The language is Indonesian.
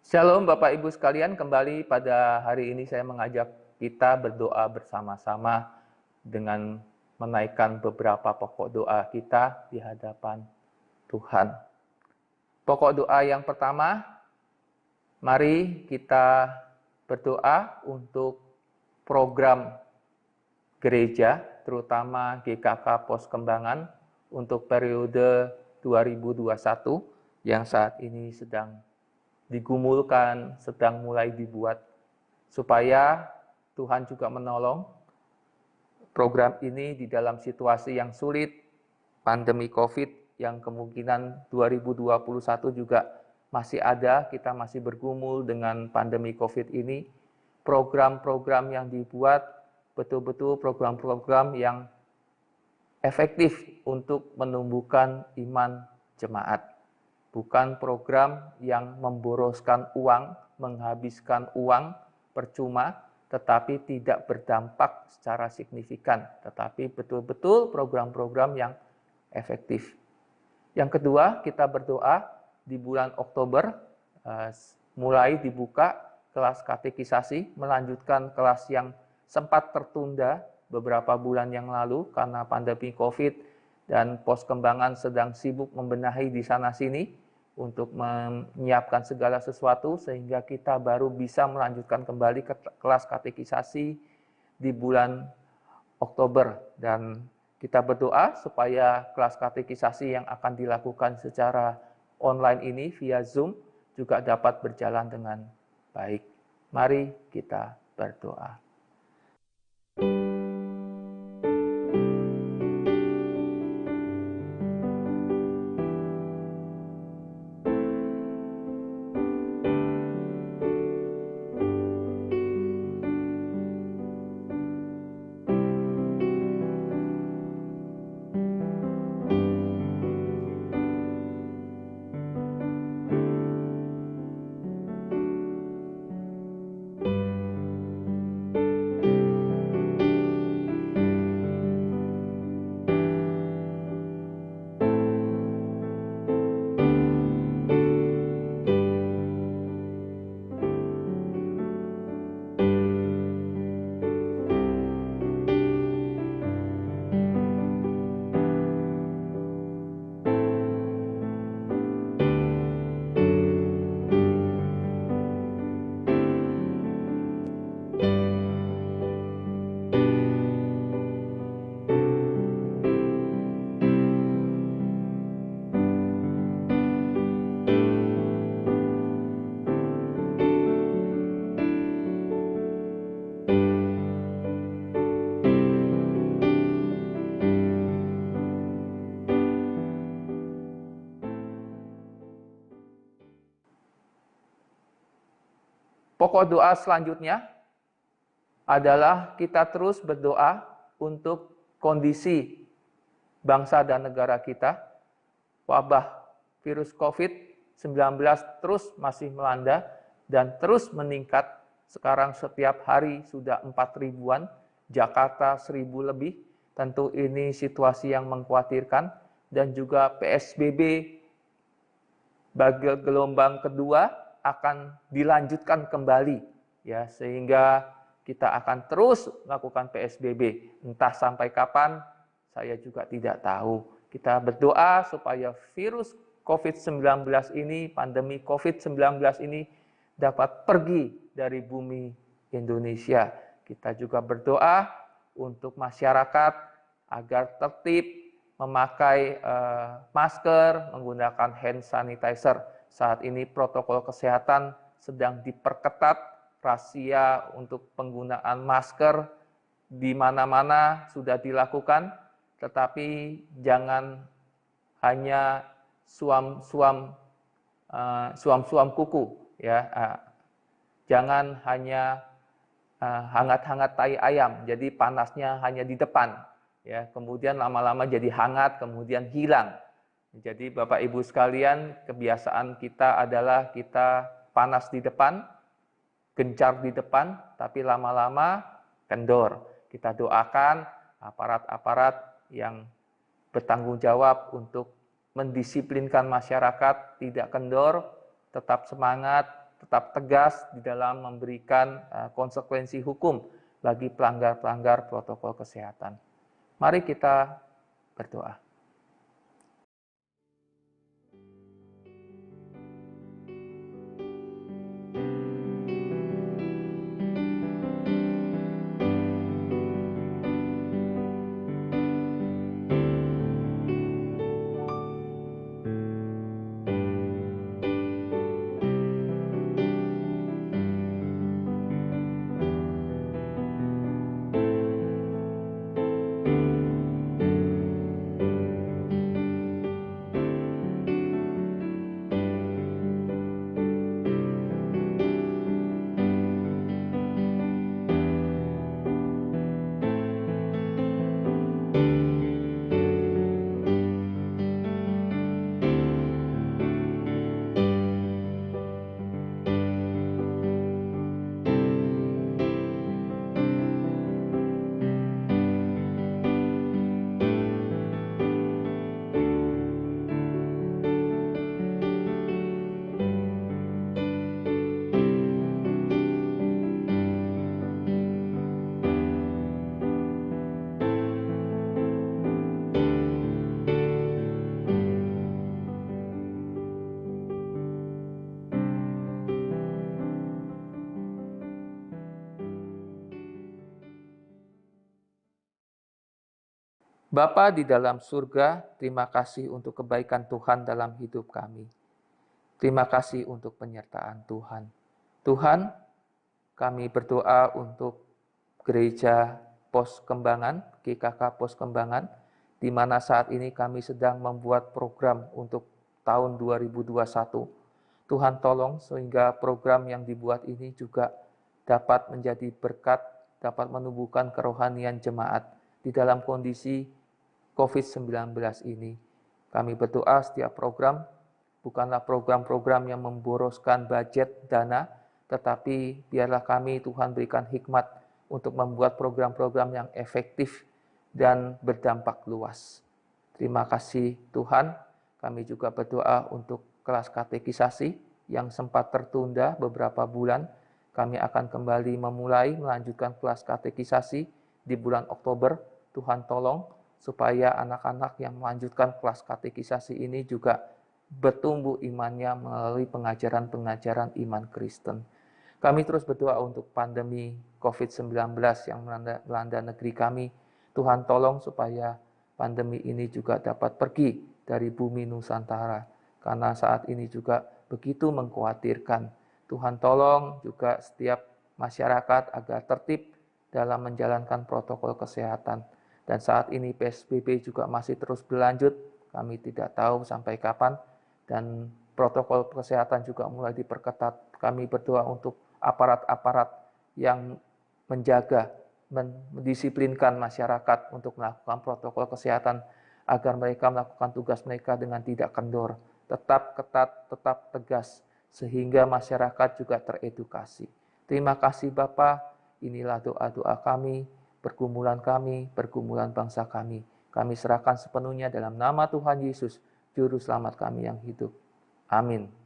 Shalom Bapak Ibu sekalian, kembali pada hari ini saya mengajak kita berdoa bersama-sama dengan menaikkan beberapa pokok doa kita di hadapan Tuhan. Pokok doa yang pertama, mari kita berdoa untuk program gereja, terutama GKK Pos Kembangan untuk periode 2021 yang saat ini sedang digumulkan, sedang mulai dibuat, supaya Tuhan juga menolong program ini di dalam situasi yang sulit, pandemi COVID yang kemungkinan 2021 juga masih ada, kita masih bergumul dengan pandemi COVID ini. Program-program yang dibuat betul-betul program-program yang efektif untuk menumbuhkan iman jemaat. Bukan program yang memboroskan uang, menghabiskan uang percuma, tetapi tidak berdampak secara signifikan. Tetapi betul-betul program-program yang efektif. Yang kedua, kita berdoa di bulan Oktober, mulai dibuka kelas katekisasi, melanjutkan kelas yang sempat tertunda beberapa bulan yang lalu karena pandemi COVID dan Pos Kembangan sedang sibuk membenahi di sana-sini untuk menyiapkan segala sesuatu sehingga kita baru bisa melanjutkan kembali ke kelas katekisasi di bulan Oktober. Dan kita berdoa supaya kelas katekisasi yang akan dilakukan secara online ini via Zoom juga dapat berjalan dengan baik. Mari kita berdoa. Pokok doa selanjutnya adalah kita terus berdoa untuk kondisi bangsa dan negara kita. Wabah virus COVID-19 terus masih melanda dan terus meningkat. Sekarang setiap hari sudah 4.000-an, Jakarta 1.000 lebih. Tentu ini situasi yang mengkhawatirkan. Dan juga PSBB bagi gelombang kedua akan dilanjutkan kembali, ya, sehingga kita akan terus melakukan PSBB. Entah sampai kapan, saya juga tidak tahu. Kita berdoa supaya virus COVID-19 ini, pandemi COVID-19 ini dapat pergi dari bumi Indonesia. Kita juga berdoa untuk masyarakat agar tertib memakai masker, menggunakan hand sanitizer. Saat ini protokol kesehatan sedang diperketat, razia untuk penggunaan masker di mana-mana sudah dilakukan, tetapi jangan hanya suam-suam kuku, ya. Jangan hanya hangat-hangat tai ayam, jadi panasnya hanya di depan, ya. Kemudian lama-lama jadi hangat, kemudian hilang. Jadi Bapak Ibu sekalian, kebiasaan kita adalah kita panas di depan, gencar di depan, tapi lama-lama kendor. Kita doakan aparat-aparat yang bertanggung jawab untuk mendisiplinkan masyarakat, tidak kendor, tetap semangat, tetap tegas di dalam memberikan konsekuensi hukum bagi pelanggar-pelanggar protokol kesehatan. Mari kita berdoa. Bapa di dalam surga, terima kasih untuk kebaikan Tuhan dalam hidup kami. Terima kasih untuk penyertaan Tuhan. Tuhan, kami berdoa untuk Gereja Pos Kembangan, GKK Pos Kembangan, di mana saat ini kami sedang membuat program untuk tahun 2021. Tuhan tolong sehingga program yang dibuat ini juga dapat menjadi berkat, dapat menumbuhkan kerohanian jemaat di dalam kondisi COVID-19 ini. Kami berdoa setiap program bukanlah program-program yang memboroskan budget dana, tetapi biarlah kami Tuhan berikan hikmat untuk membuat program-program yang efektif dan berdampak luas. Terima kasih Tuhan. Kami juga berdoa untuk kelas katekisasi yang sempat tertunda beberapa bulan. Kami akan kembali melanjutkan kelas katekisasi di bulan Oktober. Tuhan tolong supaya anak-anak yang melanjutkan kelas katekisasi ini juga bertumbuh imannya melalui pengajaran-pengajaran iman Kristen. Kami terus berdoa untuk pandemi COVID-19 yang melanda negeri kami. Tuhan tolong supaya pandemi ini juga dapat pergi dari bumi Nusantara, karena saat ini juga begitu mengkhawatirkan. Tuhan tolong juga setiap masyarakat agar tertib dalam menjalankan protokol kesehatan. Dan saat ini PSBB juga masih terus berlanjut, kami tidak tahu sampai kapan, dan protokol kesehatan juga mulai diperketat. Kami berdoa untuk aparat-aparat yang menjaga, mendisiplinkan masyarakat untuk melakukan protokol kesehatan, agar mereka melakukan tugas mereka dengan tidak kendor, tetap ketat, tetap tegas, sehingga masyarakat juga teredukasi. Terima kasih Bapa, inilah doa-doa kami, pergumulan bangsa kami. Kami serahkan sepenuhnya dalam nama Tuhan Yesus, Juru Selamat kami yang hidup. Amin.